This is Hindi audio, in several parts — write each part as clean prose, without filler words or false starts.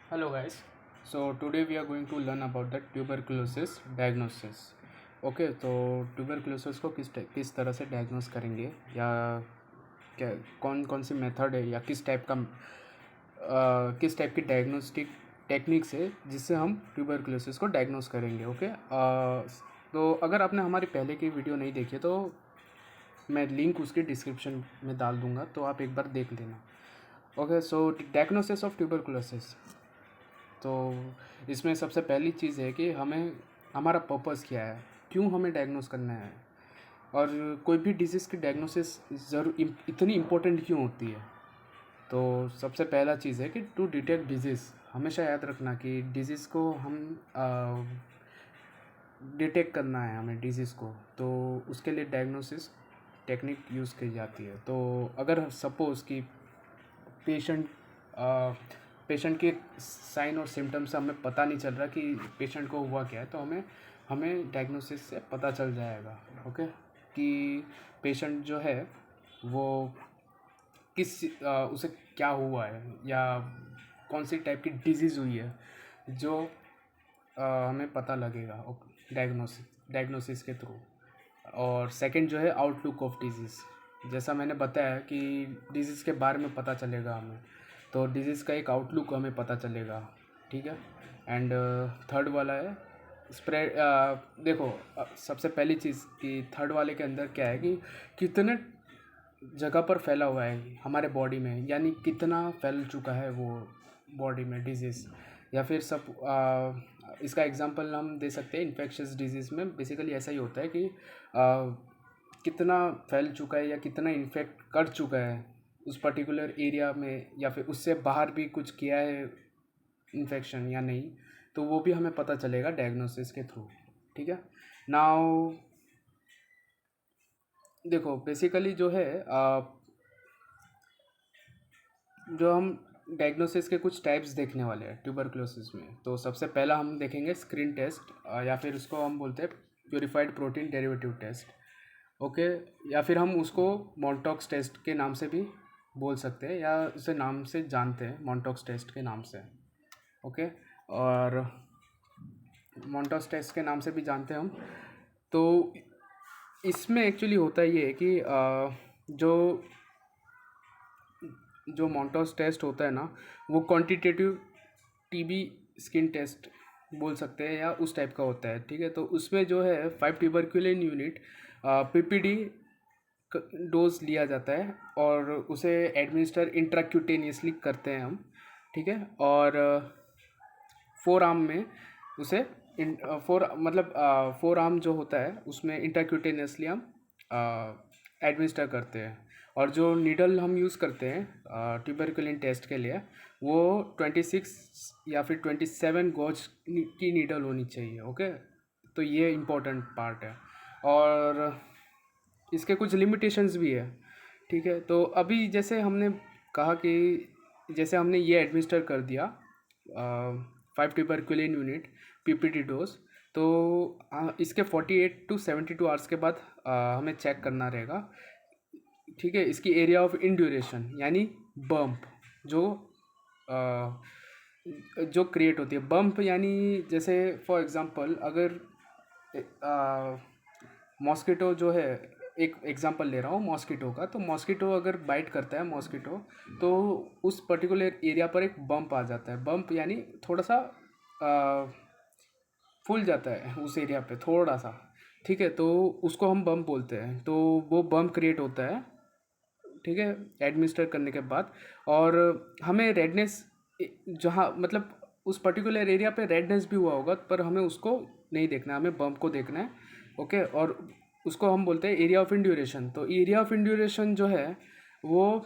Hello guys. So today we are going to learn about the tuberculosis diagnosis. Okay, तो ट्यूबरकुलोसिस को किस तरह से डायग्नोस करेंगे या क्या कौन कौन सी मेथड है या किस टाइप की डायग्नोस्टिक टेक्निक्स है जिससे हम ट्यूबरकुलोसिस को डायग्नोस करेंगे। ओके, तो अगर आपने हमारी पहले की वीडियो नहीं देखी तो मैं लिंक उसके डिस्क्रिप्शन में डाल दूँगा, तो आप एक बार देख लेना। Okay, so diagnosis of tuberculosis, तो इसमें सबसे पहली चीज़ है कि हमें हमारा पर्पस क्या है, क्यों हमें डायग्नोस करना है, और कोई भी डिजीज़ की डायग्नोसिस इतनी इम्पोर्टेंट क्यों होती है। तो सबसे पहला चीज़ है कि टू डिटेक्ट डिजीज़, हमेशा याद रखना कि डिजीज़ को हम डिटेक्ट करना है हमें डिजीज़ को, तो उसके लिए डायग्नोसिस टेक्निक यूज़ की जाती है। तो अगर सपोज़ कि पेशेंट पेशेंट के साइन और सिम्टम्स से हमें पता नहीं चल रहा कि पेशेंट को हुआ क्या है, तो हमें डायग्नोसिस से पता चल जाएगा। ओके, कि पेशेंट जो है वो उसे क्या हुआ है या कौन सी टाइप की डिजीज़ हुई है, जो हमें पता लगेगा डायग्नोसिस के थ्रू। और सेकंड जो है आउटलुक ऑफ डिजीज़, जैसा मैंने बताया कि डिजीज़ के बारे में पता चलेगा हमें, तो डिजीज़ का एक आउटलुक हमें पता चलेगा। ठीक है। एंड थर्ड वाला है स्प्रेड। देखो, सबसे पहली चीज़ कि थर्ड वाले के अंदर क्या है कि कितने जगह पर फैला हुआ है हमारे बॉडी में, यानी कितना फैल चुका है वो बॉडी में डिजीज़। या फिर इसका एग्जांपल हम दे सकते हैं इन्फेक्शियस डिजीज़ में। बेसिकली ऐसा ही होता है कि कितना फैल चुका है या कितना इन्फेक्ट कर चुका है उस पर्टिकुलर एरिया में, या फिर उससे बाहर भी कुछ किया है इन्फेक्शन या नहीं, तो वो भी हमें पता चलेगा डायग्नोसिस के थ्रू। ठीक है। नाउ देखो, बेसिकली जो है जो हम डायग्नोसिस के कुछ टाइप्स देखने वाले हैं ट्यूबरकुलोसिस में। तो सबसे पहला हम देखेंगे स्क्रीन टेस्ट, या फिर उसको हम बोलते हैं purified protein derivative test. Okay, या फिर हम उसको मॉन्टॉक्स टेस्ट के नाम से भी बोल सकते हैं, या उसे नाम से जानते हैं मॉन्टॉक्स टेस्ट के नाम से। ओके, और मॉन्टॉक्स टेस्ट के नाम से भी जानते हैं हम। तो इसमें एक्चुअली होता ये है कि जो मॉन्टॉक्स टेस्ट होता है ना, वो क्वांटिटेटिव टीबी स्किन टेस्ट बोल सकते हैं, या उस टाइप का होता है। ठीक है। तो उसमें जो है 5 ट्यूबरक्यूलिन यूनिट पीपीडी डोज लिया जाता है, और उसे एडमिनिस्टर इंट्राक्यूटेनियसली करते हैं हम। ठीक है। और फोर आर्म में उसे फोर आर्म जो होता है उसमें इंट्राक्यूटेनियसली हम एडमिनिस्टर करते हैं। और जो नीडल हम यूज़ करते हैं ट्यूबरकुलिन टेस्ट के लिए, वो 26 या फिर 27 गॉज की नीडल होनी चाहिए। ओके, तो ये इम्पोर्टेंट पार्ट है, और इसके कुछ लिमिटेशंस भी है। ठीक है। तो अभी जैसे हमने कहा कि जैसे हमने ये एडमिनिस्टर कर दिया 5 ट्यूबरकुलिन यूनिट पीपीटी डोज, तो इसके 48 to 72 आवर्स के बाद हमें चेक करना रहेगा। ठीक है। इसकी एरिया ऑफ इंड्यूरेशन यानी बम्प जो क्रिएट होती है। बम्प यानी जैसे फॉर एग्जांपल अगर मॉस्किटो जो है, एक एग्जांपल ले रहा हूँ मॉस्किटो का, तो मॉस्किटो अगर बाइट करता है मॉस्किटो, तो उस पर्टिकुलर एरिया पर एक बम्प आ जाता है। बम्प यानी थोड़ा सा फूल जाता है उस एरिया पे थोड़ा सा। ठीक है। तो उसको हम बम्प बोलते हैं। तो वो बम्प क्रिएट होता है, ठीक है, एडमिनिस्टर करने के बाद। और हमें रेडनेस, जहाँ मतलब उस पर्टिकुलर एरिया पे रेडनेस भी हुआ होगा, पर हमें उसको नहीं देखना है, हमें बम्प को देखना है। ओके, और उसको हम बोलते हैं एरिया ऑफ इंड्यूरेशन। तो एरिया ऑफ इंड्यूरेशन जो है वो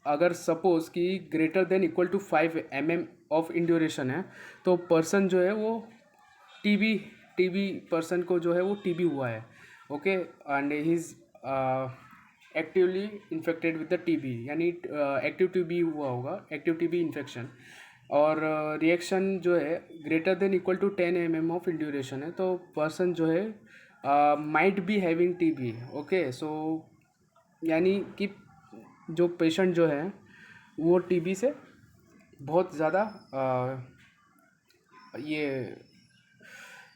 अगर सपोज कि greater than equal to 5 mm of induration है, तो पर्सन जो है वो टीबी पर्सन को जो है वो टीबी हुआ है। Okay, and he is actively infected with the TB, यानी एक्टिव टीबी हुआ होगा, एक्टिव टीबी इन्फेक्शन। और रिएक्शन जो है greater than equal to 10 mm of induration है, तो पर्सन जो है might be having TB. Okay, so यानी कि जो पेशेंट जो है वो टीबी से बहुत ज़्यादा ये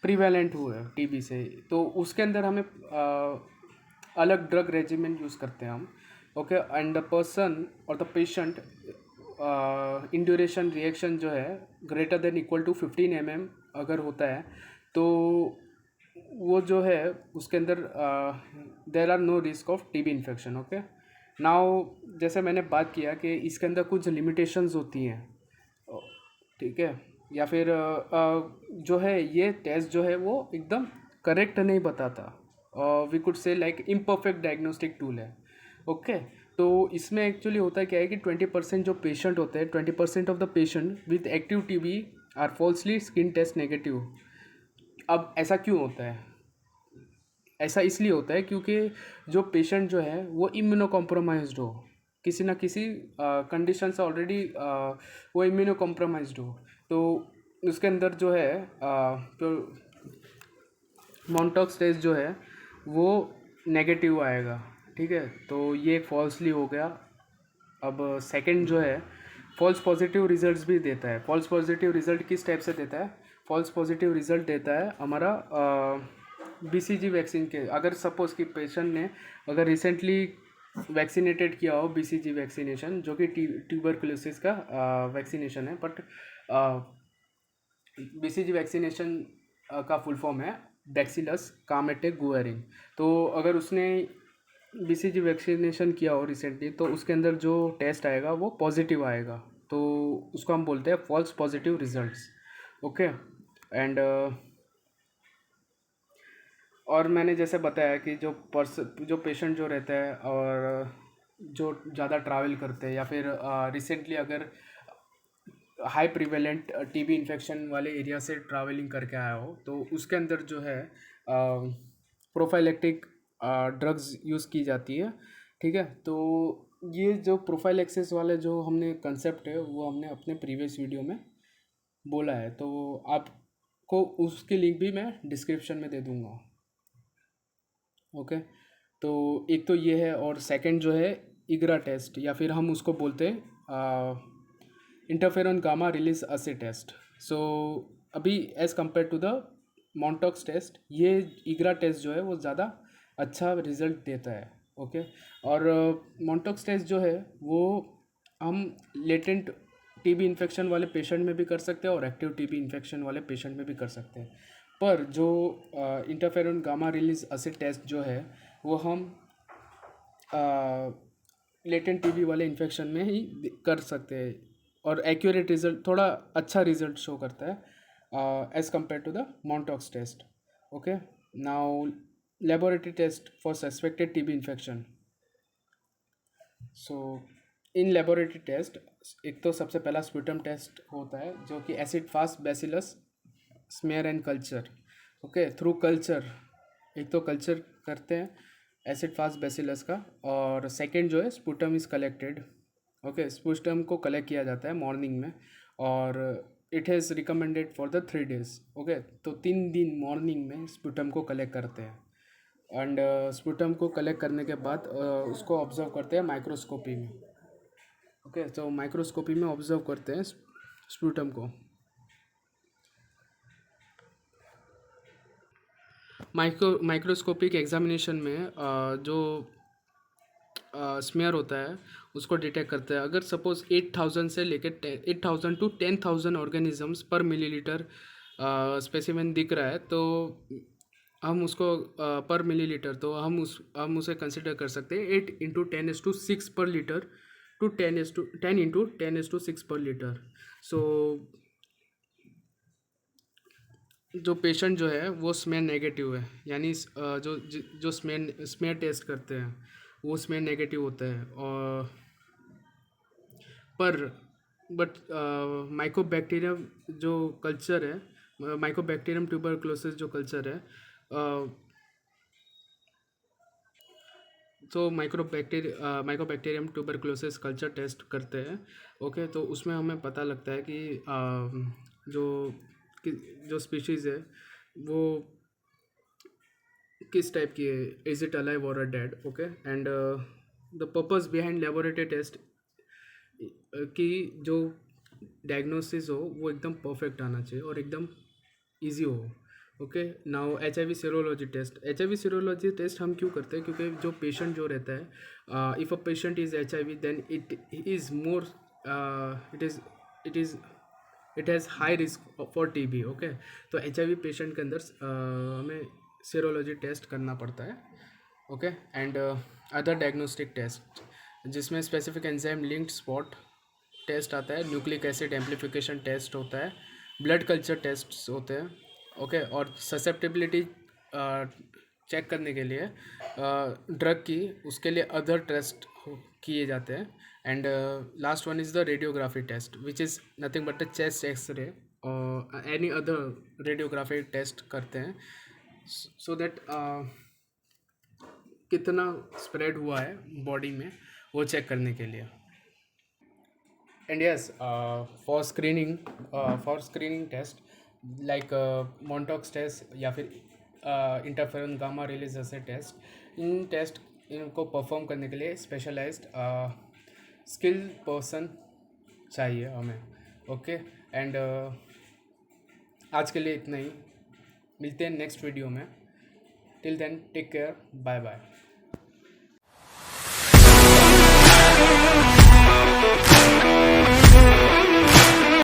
प्रिवेलेंट हुए टीबी से, तो उसके अंदर हमें अलग ड्रग रेजिमेंट यूज़ करते हैं हम। ओके, एंड द पर्सन और द पेशेंट इंड्यूरेशन रिएक्शन जो है greater than equal to 15 mm अगर होता है, तो वो जो है उसके अंदर there are no risk of TB infection. Okay, now जैसे मैंने बात किया कि इसके अंदर कुछ लिमिटेशंस होती हैं, ठीक है, या फिर जो है ये टेस्ट जो है वो एकदम करेक्ट नहीं बताता, we could say like imperfect diagnostic tool है। ओके, तो इसमें एक्चुअली होता है क्या है कि 20% जो पेशेंट होते हैं, 20% of the patient with active TB are falsely skin test negative. अब ऐसा क्यों होता है? ऐसा इसलिए होता है क्योंकि जो पेशेंट जो है वो इम्यूनो कॉम्प्रोमाइज्ड हो, किसी ना किसी कंडीशन से ऑलरेडी वो इम्यूनो कॉम्प्रोमाइज्ड हो, तो उसके अंदर जो है तो मॉन्टॉक्स टेस्ट जो है वो नेगेटिव आएगा। ठीक है, तो ये फॉल्सली हो गया। अब सेकंड जो है फॉल्स पॉजिटिव रिजल्ट्स भी देता है। फॉल्स पॉजिटिव रिजल्ट किस टाइप से देता है? फॉल्स पॉजिटिव रिजल्ट देता है हमारा बीसीजी वैक्सीन के। अगर सपोज कि पेशेंट ने अगर रिसेंटली वैक्सीनेटेड किया हो, बीसीजी वैक्सीनेशन जो कि ट्यूबरकुलोसिस का वैक्सीनेशन है, बट बीसीजी वैक्सीनेशन का फुल फॉर्म है बैक्सिलस कामेटे गुएरिन। तो अगर उसने बीसीजी वैक्सीनेशन किया हो रिसेंटली, तो उसके अंदर जो टेस्ट आएगा वो पॉजिटिव आएगा, तो उसको हम बोलते हैं false positive results. Okay, and और मैंने जैसे बताया कि जो पेशेंट जो रहता है और जो ज़्यादा ट्रैवल करते हैं या फिर रिसेंटली अगर हाई प्रिवेलेंट टीबी इन्फेक्शन वाले एरिया से ट्रैवलिंग करके आया हो, तो उसके अंदर जो है प्रोफाइलेक्टिक ड्रग्स यूज़ की जाती है। ठीक है, तो ये जो प्रोफाइलेक्सिस वाले जो हमने कंसेप्ट है वो हमने अपने प्रीवियस वीडियो में बोला है, तो आपको उसकी लिंक भी मैं डिस्क्रिप्शन में दे दूँगा। ओके, तो एक तो ये है, और सेकंड जो है इग्रा टेस्ट, या फिर हम उसको बोलते हैं interferon gamma release assay test. So अभी as compare to the Mantoux test, ये इग्रा टेस्ट जो है वो ज़्यादा अच्छा रिजल्ट देता है। ओके, और मॉन्टॉक्स टेस्ट जो है वो हम लेटेंट टीबी इन्फेक्शन वाले पेशेंट में भी कर सकते हैं और एक्टिव टीबी इन्फेक्शन वाले पेशेंट में भी कर सकते हैं। पर जो interferon gamma release acid test जो है वो हम लेटेंट टीबी वाले इन्फेक्शन में ही कर सकते हैं, और एक्यूरेट रिजल्ट, थोड़ा अच्छा रिजल्ट शो करता है as compare to the Mantoux test. Okay, now laboratory test for suspected TB infection. So in laboratory test, एक तो सबसे पहला स्प्यूटम टेस्ट होता है जो कि acid fast bacillus smear and culture. Okay, through culture, एक तो कल्चर करते हैं एसिड फास्ट बैसिलस का, और सेकंड जो है sputum is collected. Okay, sputum को कलेक्ट किया जाता है मॉर्निंग में, और it has recommended for the 3 days। Okay, तो 3 दिन मॉर्निंग में स्पूटम को कलेक्ट करते हैं, एंड स्पूटम को कलेक्ट करने के बाद उसको ऑब्जर्व करते हैं माइक्रोस्कोपी में। ओके, तो माइक्रोस्कोपी में ऑब्जर्व करते हैं स्पूटम को। माइक्रोस्कोपिक एग्जामिनेशन में जो स्मेयर होता है उसको डिटेक्ट करते हैं। अगर सपोज 8,000 से लेकर 8,000 टू 10,000 ऑर्गेनिजम्स पर मिलीलीटर स्पेसिमेन दिख रहा है, तो हम उसको पर मिलीलीटर, तो हम उसे कंसिडर कर सकते हैं 8 × 10⁻⁶ पर लीटर टू 10 × 10⁻⁶ पर लीटर। सो जो पेशेंट जो है वो स्मेयर नेगेटिव है, यानी जो स्मेयर टेस्ट करते हैं वो स्मेयर नेगेटिव होता है, और पर बट माइकोबैक्टीरियम जो कल्चर है, माइकोबैक्टीरियम ट्यूबरक्लोसिस जो कल्चर है, तो माइकोबैक्टीरियम ट्यूबरक्लोसिस कल्चर टेस्ट करते हैं। ओके, तो उसमें हमें पता लगता है कि जो जो स्पीशीज़ है वो किस टाइप की है, इज इट अलाइव और a dead. Okay, and the purpose behind laboratory test कि जो डायग्नोसिस हो वो एकदम परफेक्ट आना चाहिए और एकदम इजी हो। Okay, now H I V serology test. H I V serology test हम क्यों करते हैं? क्योंकि जो पेशेंट जो रहता है, if a patient is H I V then it is more, it is it has high risk for T B. Okay, तो एच आई वी पेशेंट के अंदर हमें सीरोलॉजी टेस्ट करना पड़ता है। Okay, and other diagnostic test जिसमें specific enzyme linked spot test आता है, न्यूक्लिक एसिड एम्पलीफिकेशन टेस्ट होता है, ब्लड कल्चर टेस्ट होते हैं। ओके, और ससेप्टेबिलिटी चेक करने के लिए ड्रग की, उसके लिए अदर टेस्ट किए जाते हैं। And last one is the radiography test which is nothing but the chest x-ray और एनी अदर रेडियोग्राफी टेस्ट करते हैं सो दैट कितना स्प्रेड हुआ है बॉडी में वो चेक करने के लिए। And yes, for screening test like Montauk's test या फिर इंटरफेरन गामा रिलीज जैसे टेस्ट, इन टेस्ट इनको परफॉर्म करने के लिए स्पेशलाइज्ड स्किल पर्सन चाहिए हमें। ओके, एंड आज के लिए इतना ही, मिलते हैं नेक्स्ट वीडियो में। Till then take care, bye bye.